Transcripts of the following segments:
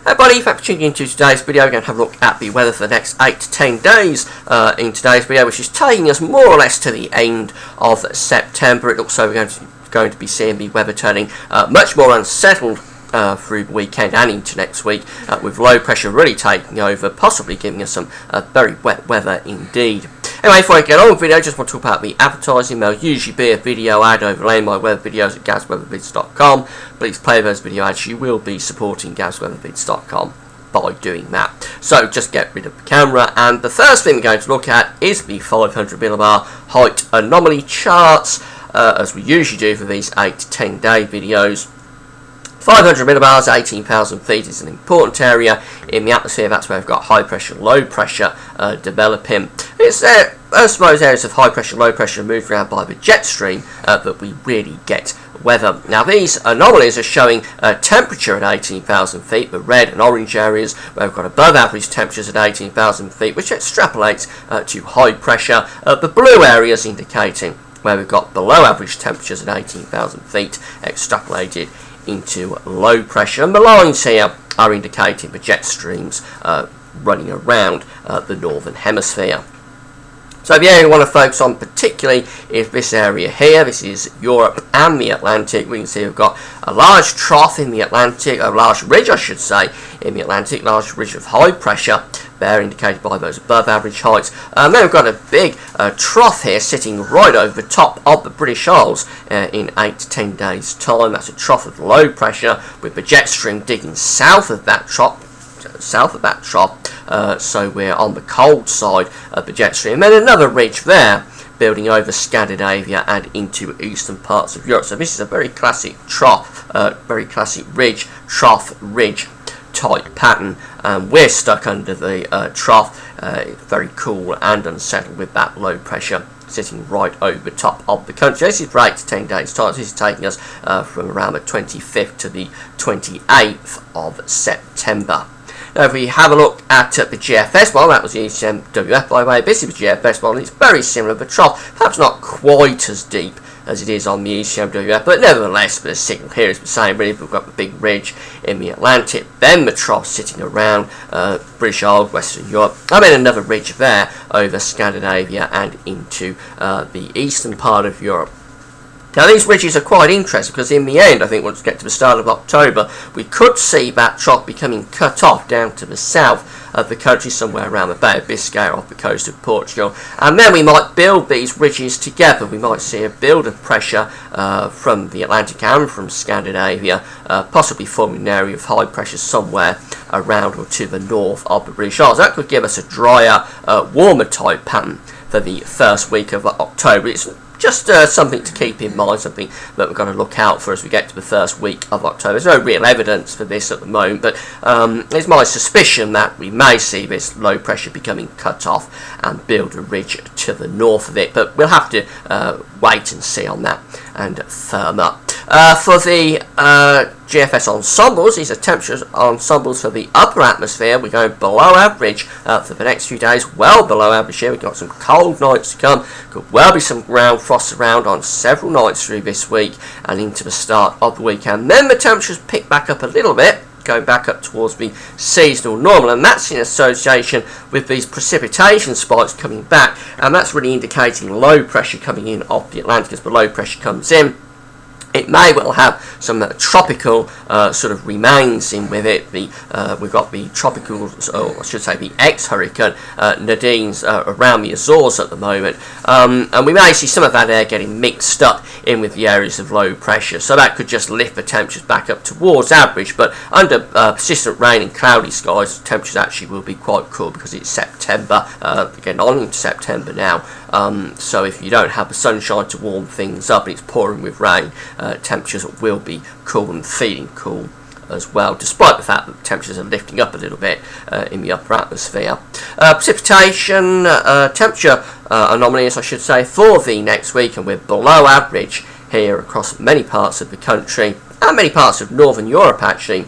Hey buddy, thanks for tuning into today's video. We're going to have a look at the weather for the next 8 to 10 days in today's video, which is taking us more or less to the end of September. It looks like we're going to be seeing the weather turning much more unsettled through the weekend and into next week, with low pressure really taking over, possibly giving us some very wet weather indeed. Anyway, before I get on with the video, I just want to talk about the advertising. There'll usually be a video ad overlaying my weather videos at gavsweathervids.com. Please play those video ads. You will be supporting gavsweathervids.com by doing that. So just get rid of the camera, and the first thing we're going to look at is the 500 millibar height anomaly charts, as we usually do for these 8 to 10 day videos. 500 millibars, 18,000 feet is an important area in the atmosphere. That's where we've got high pressure, low pressure developing. It's I suppose areas of high pressure, low pressure moved around by the jet stream that we really get weather. Now these anomalies are showing temperature at 18,000 feet, the red and orange areas where we've got above average temperatures at 18,000 feet, which extrapolates to high pressure. The blue areas indicating where we've got below average temperatures at 18,000 feet, extrapolated into low pressure, and the lines here are indicating the jet streams running around the northern hemisphere. So the area we want to focus on particularly is this area here. This is Europe and the Atlantic. We can see we've got a large trough in the Atlantic, a large ridge I should say, in the Atlantic, large ridge of high pressure there indicated by those above average heights. Then we've got a big trough here sitting right over the top of the British Isles in 8 to 10 days time. That's a trough of low pressure with the jet stream digging south of that trough. So we're on the cold side of the jet stream. And then another ridge there building over Scandinavia and into eastern parts of Europe. So this is a very classic trough, very classic ridge, trough, ridge type pattern. We're stuck under the trough, very cool and unsettled with that low pressure sitting right over top of the country. This is for 8 to 10 days time. This is taking us from around the 25th to the 28th of September. Now if we have a look at the GFS model, that was the ECMWF by the way, this is the GFS model, and it's very similar. The trough, perhaps not quite as deep as it is on the ECMWF, but nevertheless the signal here is the same really. We've got the big ridge in the Atlantic, then the trough sitting around British Isles, Western Europe, and then another ridge there over Scandinavia and into the eastern part of Europe. Now these ridges are quite interesting because in the end, I think once we get to the start of October, we could see that trough becoming cut off down to the south of the country, somewhere around the Bay of Biscay off the coast of Portugal. And then we might build these ridges together. We might see a build of pressure from the Atlantic and from Scandinavia, possibly forming an area of high pressure somewhere around or to the north of the British Isles. That could give us a drier, warmer type pattern for the first week of October. It's just something to keep in mind, something that we're going to look out for as we get to the first week of October. There's no real evidence for this at the moment, but it's my suspicion that we may see this low pressure becoming cut off and build a ridge to the north of it, but we'll have to wait and see on that and firm up. For the GFS ensembles, these are temperature ensembles for the upper atmosphere. We're going below average for the next few days, well below average here. We've got some cold nights to come. Could well be some ground frost around on several nights through this week and into the start of the weekend. Then the temperatures pick back up a little bit, going back up towards the seasonal normal, and that's in association with these precipitation spikes coming back, and that's really indicating low pressure coming in off the Atlantic. As the low pressure comes in, it may well have some tropical sort of remains in with it. We've got the tropical, or I should say the ex-hurricane Nadine's around the Azores at the moment, and we may see some of that air getting mixed up in with the areas of low pressure, so that could just lift the temperatures back up towards average. But under persistent rain and cloudy skies, temperatures actually will be quite cool because it's September, getting on into September now. So if you don't have the sunshine to warm things up and it's pouring with rain, temperatures will be cool and feeling cool as well, despite the fact that temperatures are lifting up a little bit in the upper atmosphere. Precipitation temperature anomalies, I should say, for the next week, and we're below average here across many parts of the country and many parts of northern Europe actually.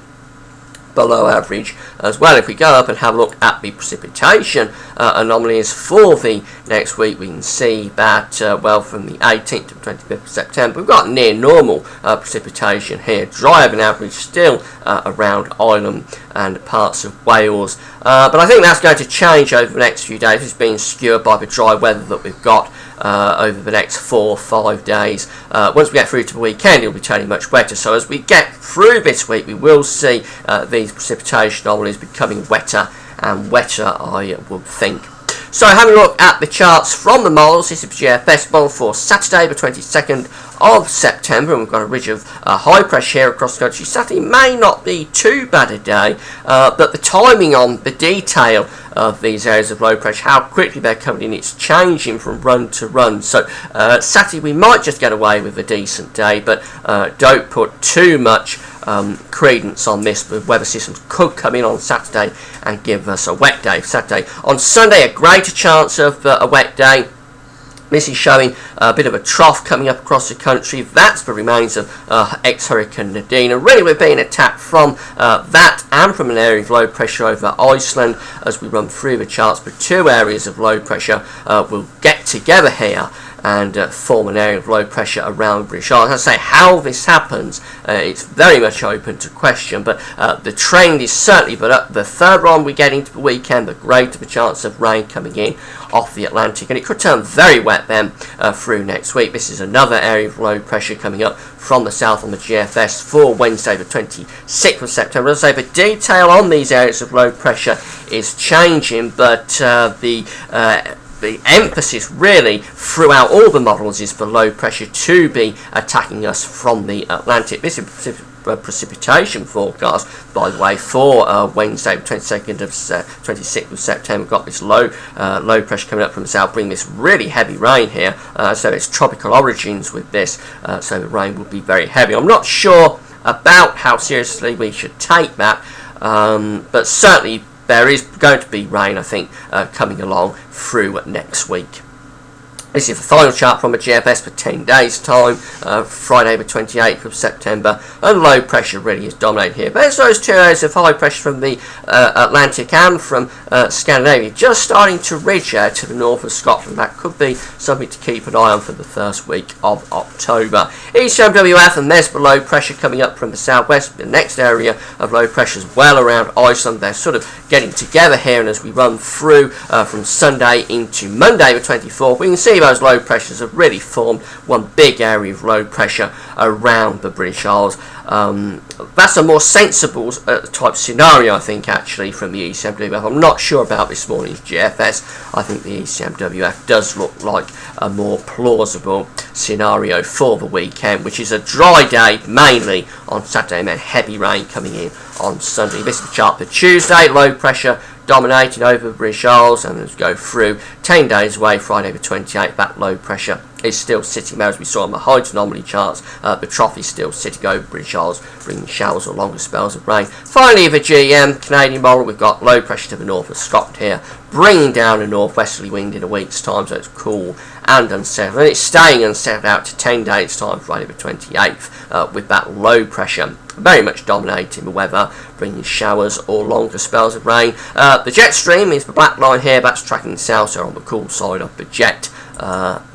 below average as well. If we go up and have a look at the precipitation anomalies for the next week, we can see that, well, from the 18th to 25th of September, we've got near normal precipitation here. Drier than average still around Ireland and parts of Wales. But I think that's going to change over the next few days. It's being skewed by the dry weather that we've got over the next 4 or 5 days. Once we get through to the weekend, it'll be turning much wetter. So as we get through this week, we will see these precipitation anomalies becoming wetter and wetter, I would think. So having a look at the charts from the models, this is the GFS model for Saturday the 22nd of September, and we've got a ridge of high pressure here across the country. Saturday may not be too bad a day, but the timing on the detail of these areas of low pressure, how quickly they're coming in, it's changing from run to run. So Saturday we might just get away with a decent day, but don't put too much credence on this. The weather systems could come in on Saturday and give us a wet day Saturday. On Sunday, a greater chance of a wet day. This is showing a bit of a trough coming up across the country. That's the remains of ex-Hurricane Nadine. And really we're being attacked from that and from an area of low pressure over Iceland. As we run through the charts, the two areas of low pressure will get together here and form an area of low pressure around British Isles. As I say, how this happens, it's very much open to question, but the trend is certainly that the further on we get into the weekend, the greater the chance of rain coming in off the Atlantic, and it could turn very wet then through next week. This is another area of low pressure coming up from the south on the GFS for Wednesday the 26th of September. As I say, the detail on these areas of low pressure is changing, but the emphasis really throughout all the models is for low pressure to be attacking us from the Atlantic. This is a precipitation forecast, by the way, for Wednesday, 22nd of 26th of September. We've got this low pressure coming up from the south, bringing this really heavy rain here. So it's tropical origins with this, so the rain will be very heavy. I'm not sure about how seriously we should take that, but certainly there is going to be rain, I think, coming along through next week. This is the final chart from a GFS for 10 days time, Friday the 28th of September, and low pressure really is dominating here. But there's those two areas of high pressure from the Atlantic and from Scandinavia just starting to ridge to the north of Scotland. That could be something to keep an eye on for the first week of October. ECMWF, and there's the low pressure coming up from the southwest. The next area of low pressure is well around Iceland. They're sort of getting together here, and as we run through from Sunday into Monday the 24th, we can see those low pressures have really formed one big area of low pressure around the British Isles. That's a more sensible type scenario, I think, actually, from the ECMWF. I'm not sure about this morning's GFS. I think the ECMWF does look like a more plausible scenario for the weekend, which is a dry day mainly on Saturday and then heavy rain coming in on Sunday. This is the chart for Tuesday. Low pressure dominating over the British Isles, and as we go through 10 days away, Friday the 28th, that low pressure is still sitting there, as we saw on the height anomaly charts. The trough is still sitting over British Isles, bringing showers or longer spells of rain. Finally, the GEM Canadian model, we've got low pressure to the north of Scotland here, bringing down a northwesterly wind in a week's time, so it's cool and unsettled, and it's staying unsettled out to 10 days time, Friday the 28th, with that low pressure very much dominating the weather, bringing showers or longer spells of rain. The jet stream is the black line here, that's tracking south, so on the cool side of the jet,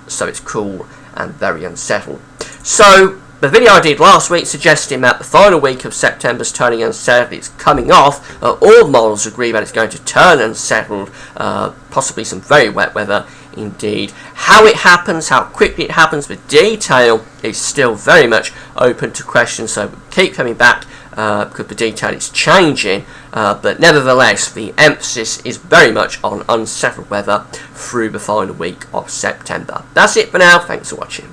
so it's cool and very unsettled. So the video I did last week suggesting that the final week of September's turning unsettled, it's coming off. All the models agree that it's going to turn unsettled, possibly some very wet weather indeed. How it happens, how quickly it happens, the detail is still very much open to question, so keep coming back because the detail is changing, but nevertheless the emphasis is very much on unsettled weather through the final week of September. That's it for now, thanks for watching.